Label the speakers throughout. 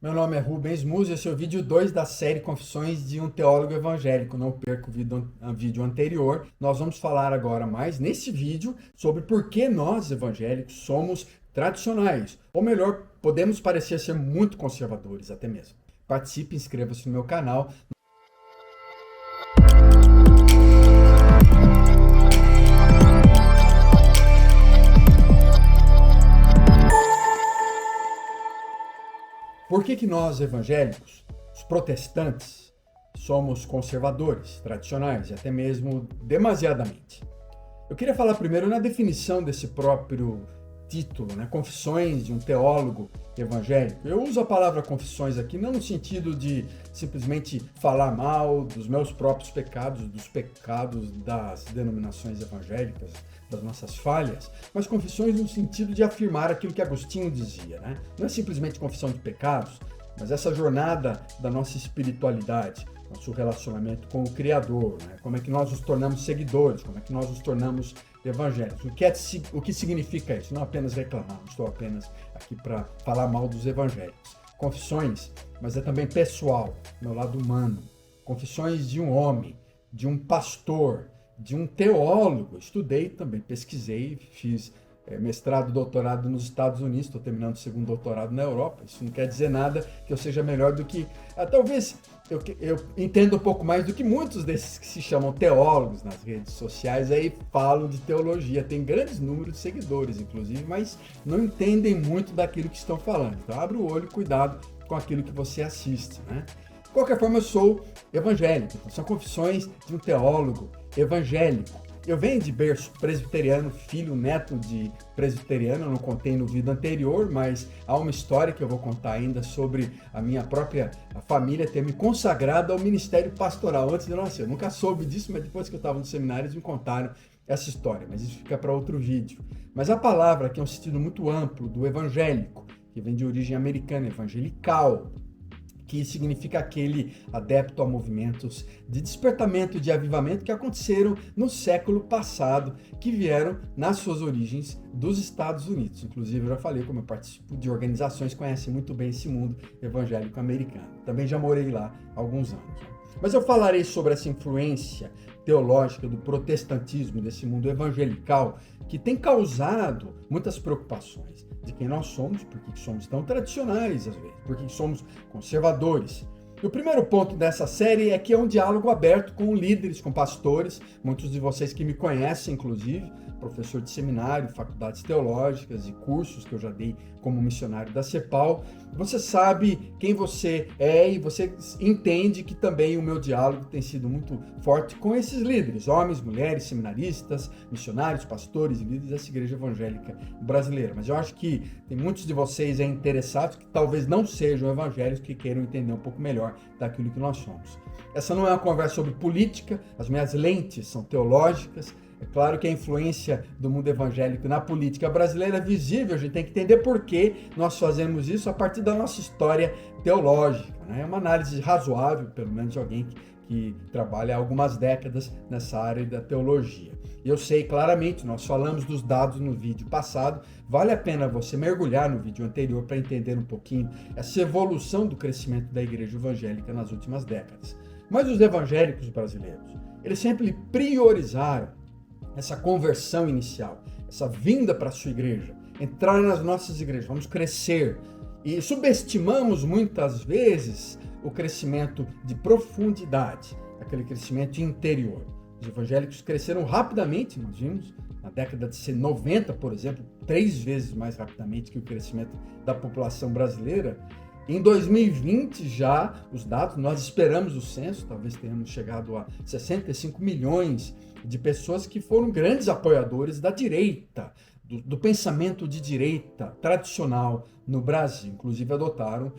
Speaker 1: Meu nome é Rubens Musi, esse é o vídeo 2 da série Confissões de um Teólogo Evangélico. Não perca o vídeo anterior. Nós vamos falar agora mais, nesse vídeo, sobre por que nós, evangélicos, somos tradicionais. Ou melhor, podemos parecer ser muito conservadores até mesmo. Participe, inscreva-se no meu canal. Por que nós, evangélicos, os protestantes, somos conservadores, tradicionais e até mesmo demasiadamente? Eu queria falar primeiro na definição desse próprio título, né? Confissões de um Teólogo Evangélico. Eu uso a palavra confissões aqui não no sentido de simplesmente falar mal dos meus próprios pecados, dos pecados das denominações evangélicas, das nossas falhas, mas confissões no sentido de afirmar aquilo que Agostinho dizia, né? Não é simplesmente confissão de pecados, mas essa jornada da nossa espiritualidade, nosso relacionamento com o Criador, né? Como é que nós nos tornamos seguidores, como é que nós nos tornamos evangélicos. O que significa isso? Não apenas reclamar, não estou apenas aqui para falar mal dos evangélicos. Confissões, mas é também pessoal, meu lado humano. Confissões de um homem, de um pastor, de um teólogo. Estudei também, pesquisei, fiz mestrado, doutorado nos Estados Unidos, estou terminando o segundo doutorado na Europa. Isso não quer dizer nada que eu seja melhor do que... talvez eu entenda um pouco mais do que muitos desses que se chamam teólogos nas redes sociais aí falam de teologia. Tem grandes números de seguidores, inclusive, mas não entendem muito daquilo que estão falando. Então abre o olho, cuidado com aquilo que você assiste, né? De qualquer forma, eu sou evangélico. Então, são confissões de um teólogo evangélico. Eu venho de berço presbiteriano, filho, neto de presbiteriano, eu não contei no vídeo anterior, mas há uma história que eu vou contar ainda sobre a minha própria família ter me consagrado ao ministério pastoral antes de eu nascer. Eu nunca soube disso, mas depois que eu estava no seminário eles me contaram essa história, mas isso fica para outro vídeo. Mas a palavra, que é um sentido muito amplo do evangélico, que vem de origem americana, evangelical, que significa aquele adepto a movimentos de despertamento, de avivamento que aconteceram no século passado, que vieram nas suas origens dos Estados Unidos. Inclusive, eu já falei como eu participo de organizações que conhecem muito bem esse mundo evangélico americano. Também já morei lá há alguns anos. Mas eu falarei sobre essa influência teológica do protestantismo, desse mundo evangelical, que tem causado muitas preocupações de quem nós somos, por que somos tão tradicionais às vezes, por que somos conservadores. E o primeiro ponto dessa série é que é um diálogo aberto com líderes, com pastores, muitos de vocês que me conhecem, inclusive, professor de seminário, faculdades teológicas e cursos que eu já dei como missionário da CEPAL. Você sabe quem você é e você entende que também o meu diálogo tem sido muito forte com esses líderes, homens, mulheres, seminaristas, missionários, pastores e líderes dessa igreja evangélica brasileira. Mas eu acho que tem muitos de vocês interessados que talvez não sejam evangélicos, que queiram entender um pouco melhor daquilo que nós somos. Essa não é uma conversa sobre política, as minhas lentes são teológicas. É claro que a influência do mundo evangélico na política brasileira é visível, a gente tem que entender por que nós fazemos isso a partir da nossa história teológica, né? É uma análise razoável, pelo menos de alguém que trabalha há algumas décadas nessa área da teologia. E eu sei claramente, nós falamos dos dados no vídeo passado, vale a pena você mergulhar no vídeo anterior para entender um pouquinho essa evolução do crescimento da igreja evangélica nas últimas décadas. Mas os evangélicos brasileiros, eles sempre priorizaram essa conversão inicial, essa vinda para a sua igreja, entrar nas nossas igrejas, vamos crescer. E subestimamos muitas vezes o crescimento de profundidade, aquele crescimento interior. Os evangélicos cresceram rapidamente, nós vimos, na década de 90, por exemplo, 3 vezes mais rapidamente que o crescimento da população brasileira. Em 2020 já, os dados, nós esperamos o censo, talvez tenhamos chegado a 65 milhões de pessoas que foram grandes apoiadores da direita, do pensamento de direita tradicional no Brasil. Inclusive adotaram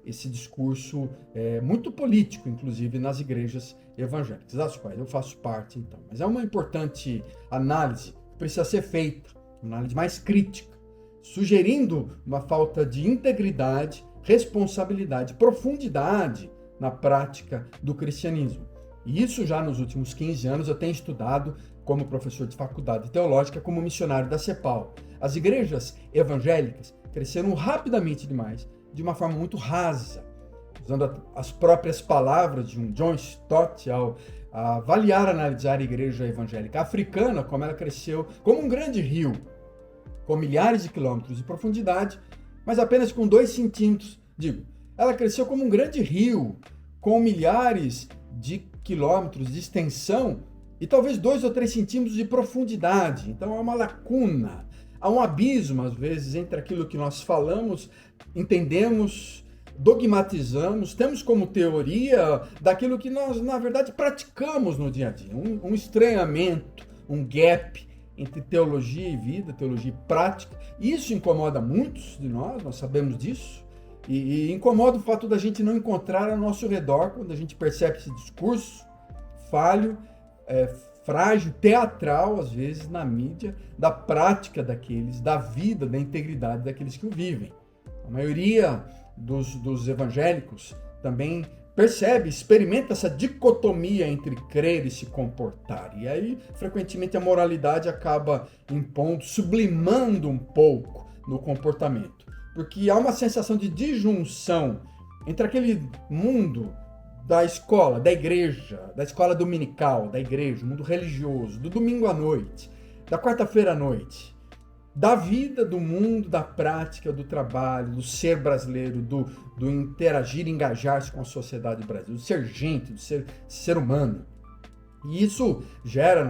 Speaker 1: esse discurso muito político, inclusive nas igrejas evangélicas, das quais eu faço parte então. Mas é uma importante análise que precisa ser feita, uma análise mais crítica, sugerindo uma falta de integridade, responsabilidade, profundidade na prática do cristianismo. E isso já nos últimos 15 anos eu tenho estudado como professor de faculdade teológica, como missionário da CEPAL. As igrejas evangélicas cresceram rapidamente demais de uma forma muito rasa, usando as próprias palavras de um John Stott ao avaliar, analisar a igreja evangélica africana, como ela cresceu como um grande rio, com milhares de quilômetros de profundidade, mas apenas com 2 centímetros. Ela cresceu como um grande rio, com milhares de quilômetros de extensão e talvez 2 ou 3 centímetros de profundidade. Então há uma lacuna, há um abismo, às vezes, entre aquilo que nós falamos, entendemos, dogmatizamos, temos como teoria daquilo que nós, na verdade, praticamos no dia a dia. Um estranhamento, um gap entre teologia e vida, teologia e prática. Isso incomoda muitos de nós sabemos disso. E incomoda o fato da gente não encontrar ao nosso redor, quando a gente percebe esse discurso falho, frágil, teatral, às vezes, na mídia, da prática daqueles, da vida, da integridade daqueles que o vivem. A maioria dos evangélicos também percebe, experimenta essa dicotomia entre crer e se comportar. E aí, frequentemente, a moralidade acaba impondo, sublimando um pouco no comportamento. Porque há uma sensação de disjunção entre aquele mundo da escola, da igreja, da escola dominical, da igreja, o mundo religioso, do domingo à noite, da quarta-feira à noite, da vida, do mundo, da prática, do trabalho, do ser brasileiro, do interagir, engajar-se com a sociedade brasileira, do ser gente, do ser humano. E isso gera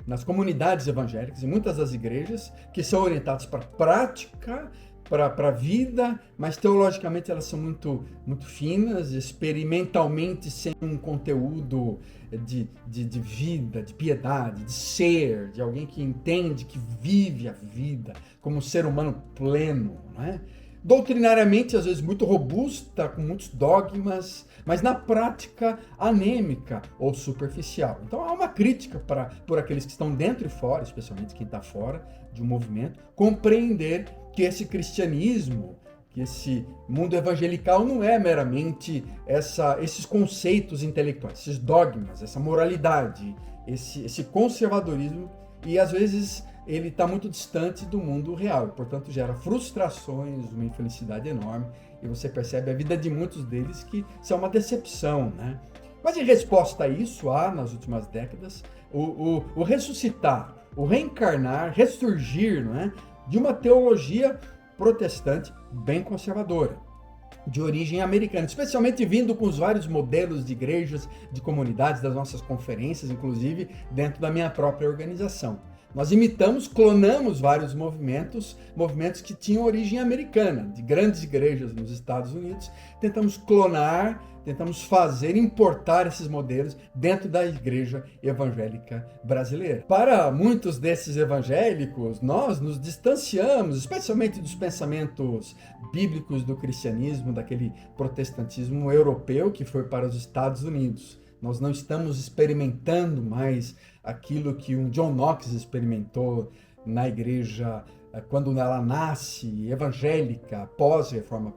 Speaker 1: nas comunidades evangélicas, em muitas das igrejas, que são orientadas para a prática, para a vida, mas teologicamente elas são muito, muito finas, experimentalmente sem um conteúdo de vida, de piedade, de ser, de alguém que entende, que vive a vida como um ser humano pleno, não é? Doutrinariamente, às vezes, muito robusta, com muitos dogmas, mas na prática anêmica ou superficial. Então há uma crítica por aqueles que estão dentro e fora, especialmente quem está fora de um movimento, compreender que esse cristianismo, que esse mundo evangelical não é meramente esses conceitos intelectuais, esses dogmas, essa moralidade, esse conservadorismo, e às vezes ele está muito distante do mundo real, e, portanto gera frustrações, uma infelicidade enorme, e você percebe a vida de muitos deles que são uma decepção, né? Mas em resposta a isso, há nas últimas décadas o ressuscitar, o reencarnar, ressurgir, não é? De uma teologia protestante bem conservadora, de origem americana, especialmente vindo com os vários modelos de igrejas, de comunidades, das nossas conferências, inclusive dentro da minha própria organização. Nós imitamos, clonamos vários movimentos que tinham origem americana, de grandes igrejas nos Estados Unidos. Tentamos clonar, tentamos importar esses modelos dentro da igreja evangélica brasileira. Para muitos desses evangélicos, nós nos distanciamos, especialmente dos pensamentos bíblicos do cristianismo, daquele protestantismo europeu que foi para os Estados Unidos. Nós não estamos experimentando mais aquilo que um John Knox experimentou na igreja quando ela nasce evangélica, pós-reforma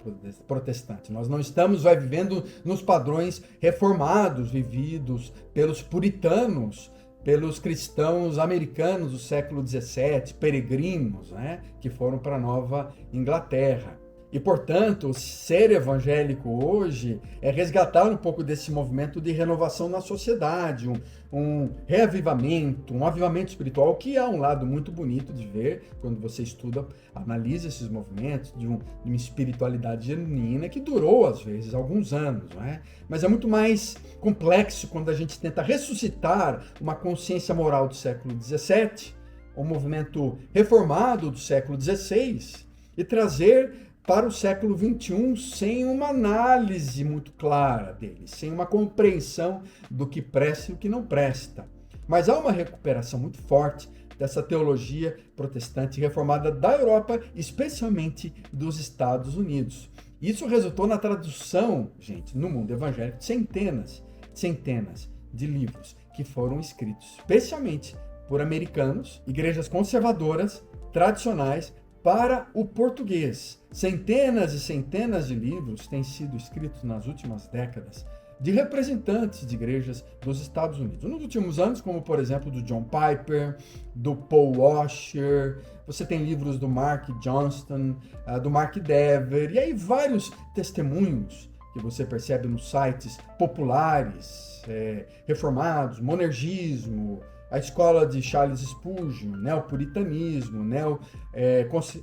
Speaker 1: protestante. Nós não estamos vivendo nos padrões reformados vividos pelos puritanos, pelos cristãos americanos do século XVII, peregrinos, né, que foram para a Nova Inglaterra. E, portanto, ser evangélico hoje é resgatar um pouco desse movimento de renovação na sociedade, um reavivamento, um avivamento espiritual, que há um lado muito bonito de ver quando você estuda, analisa esses movimentos de uma espiritualidade genuína que durou, às vezes, alguns anos, não é? Mas é muito mais complexo quando a gente tenta ressuscitar uma consciência moral do século XVII, um movimento reformado do século XVI, e trazer para o século XXI sem uma análise muito clara dele, sem uma compreensão do que presta e o que não presta. Mas há uma recuperação muito forte dessa teologia protestante reformada da Europa, especialmente dos Estados Unidos. Isso resultou na tradução, gente, no mundo evangélico, de centenas de livros que foram escritos, especialmente por americanos, igrejas conservadoras, tradicionais, para o português. Centenas e centenas de livros têm sido escritos nas últimas décadas de representantes de igrejas dos Estados Unidos. Nos últimos anos, como por exemplo do John Piper, do Paul Washer, você tem livros do Mark Johnston, do Mark Dever, e aí vários testemunhos que você percebe nos sites populares, reformados, monergismo, a escola de Charles Spurgeon, neopuritanismo,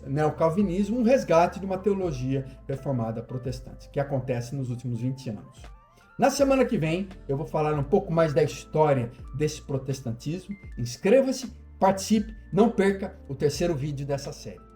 Speaker 1: neocalvinismo, um resgate de uma teologia reformada protestante, que acontece nos últimos 20 anos. Na semana que vem, eu vou falar um pouco mais da história desse protestantismo. Inscreva-se, participe, não perca o terceiro vídeo dessa série.